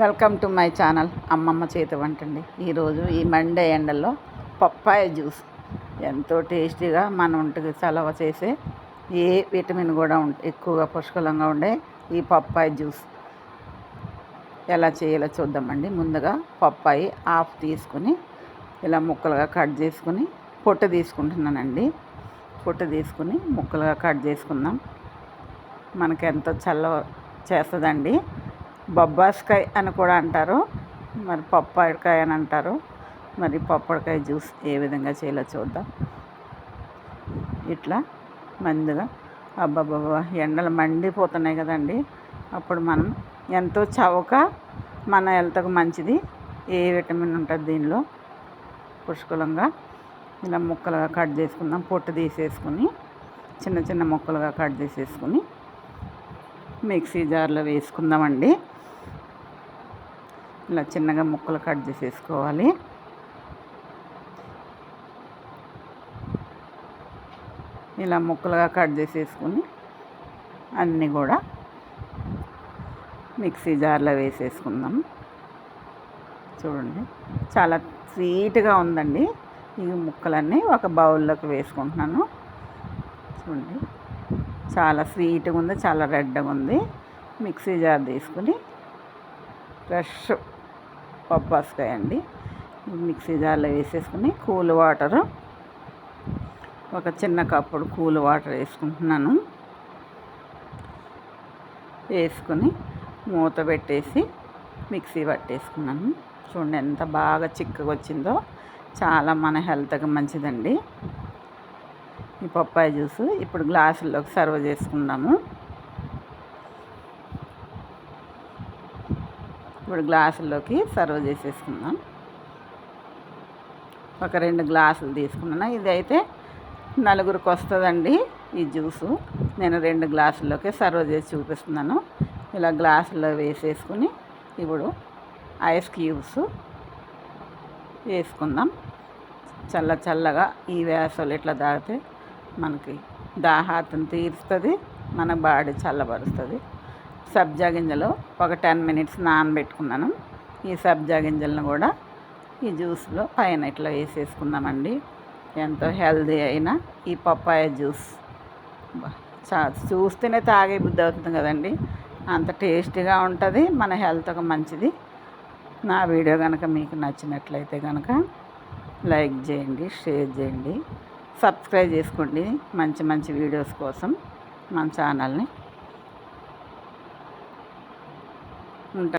Welcome to my channel అమ్మమ్మ చేతి వంట అండి. ఈరోజు ఈ మండే ఎండల్లో పప్పాయ జ్యూస్ ఎంతో టేస్టీగా మన ఒంటికి చలవ చేసే ఏ విటమిన్ కూడా ఎక్కువగా పుష్కలంగా ఉండే ఈ పప్పాయ జ్యూస్ ఎలా చేయాలో చూద్దామండి. ముందుగా పప్పాయి హాఫ్ తీసుకుని ఇలా ముక్కలుగా కట్ చేసుకుని పొట్టు తీసుకుంటున్నానండి. పొట్టు తీసుకుని ముక్కలుగా కట్ చేసుకుందాం. మనకి ఎంతో చలవ చేస్తుందండి. బొబ్బాస్కాయ అని కూడా అంటారు, మరి పప్పాయకాయ అని అంటారు. మరి పప్పడికాయ జ్యూస్ ఏ విధంగా చేయాలో చూద్దాం. ఇట్లా మందుగా అబ్బాబ్బా ఎండలు మండిపోతున్నాయి కదండి. అప్పుడు మనం ఎంతో చవక మన హెల్త్కు మంచిది ఏ విటమిన్ ఉంటుంది దీనిలో పుష్కలంగా ఇలా ముక్కలుగా కట్ చేసుకుందాం. పొట్టు తీసేసుకుని చిన్న చిన్న ముక్కలుగా కట్ చేసేసుకుని మిక్సీ జార్లో వేసుకుందామండి. ఇలా చిన్నగా ముక్కలు కట్ చేసేసుకోవాలి. ఇలా ముక్కలుగా కట్ చేసేసుకుని అన్నీ కూడా మిక్సీ జార్లో వేసేసుకుందాం. చూడండి చాలా స్వీట్గా ఉందండి. ఈ ముక్కలన్నీ ఒక బౌల్లోకి వేసుకుంటున్నాను. చూడండి చాలా స్వీట్గా ఉంది, చాలా రెడ్గా ఉంది. మిక్సీ జార్ తీసుకుని ఫ్రెష్ పప్పాస్కాయ అండి మిక్సీ జార్లో వేసేసుకుని కూల్ వాటరు ఒక చిన్న కప్పుడు కూల్ వాటర్ వేసుకుంటున్నాను. వేసుకుని మూత పెట్టేసి మిక్సీ పట్టేసుకున్నాను. చూడండి ఎంత బాగా చిక్కగా వచ్చిందో, చాలా మన హెల్త్కి మంచిదండి ఈ పప్పాయ జ్యూస్. ఇప్పుడు గ్లాసుల్లోకి సర్వ్ చేసుకుందాము. ఇప్పుడు గ్లాసుల్లోకి సర్వ్ చేసేసుకుందాం. ఒక 2 గ్లాసులు తీసుకున్నాను. ఇదైతే నలుగురికి వస్తుందండి ఈ జ్యూసు. నేను 2 గ్లాసుల్లోకి సర్వ్ చేసి చూపిస్తున్నాను. ఇలా గ్లాసుల్లో వేసేసుకుని ఇప్పుడు ఐస్ క్యూబ్స్ వేసుకుందాం. చల్లగా ఈ వేసవిలో ఇట్లా తాగితే మనకి దాహార్తం తీరుస్తుంది, మన బాడీ చల్లబరుస్తుంది. సబ్జా గింజలు ఒక 10 మినిట్స్ నానబెట్టుకున్నాను. ఈ సబ్జా గింజలను కూడా ఈ జ్యూస్లో పైన ఇట్లా వేసేసుకుందామండి. ఎంతో హెల్దీ అయిన ఈ పప్పాయ జ్యూస్ చూస్తేనే తాగే బుద్ధి అవుతుంది కదండి. అంత టేస్టీగా ఉంటుంది, మన హెల్త్కి మంచిది. నా వీడియో కనుక మీకు నచ్చినట్లయితే కనుక లైక్ చేయండి, షేర్ చేయండి, సబ్స్క్రైబ్ చేసుకోండి. మంచి వీడియోస్ కోసం మన ఛానల్ని ఉంటా.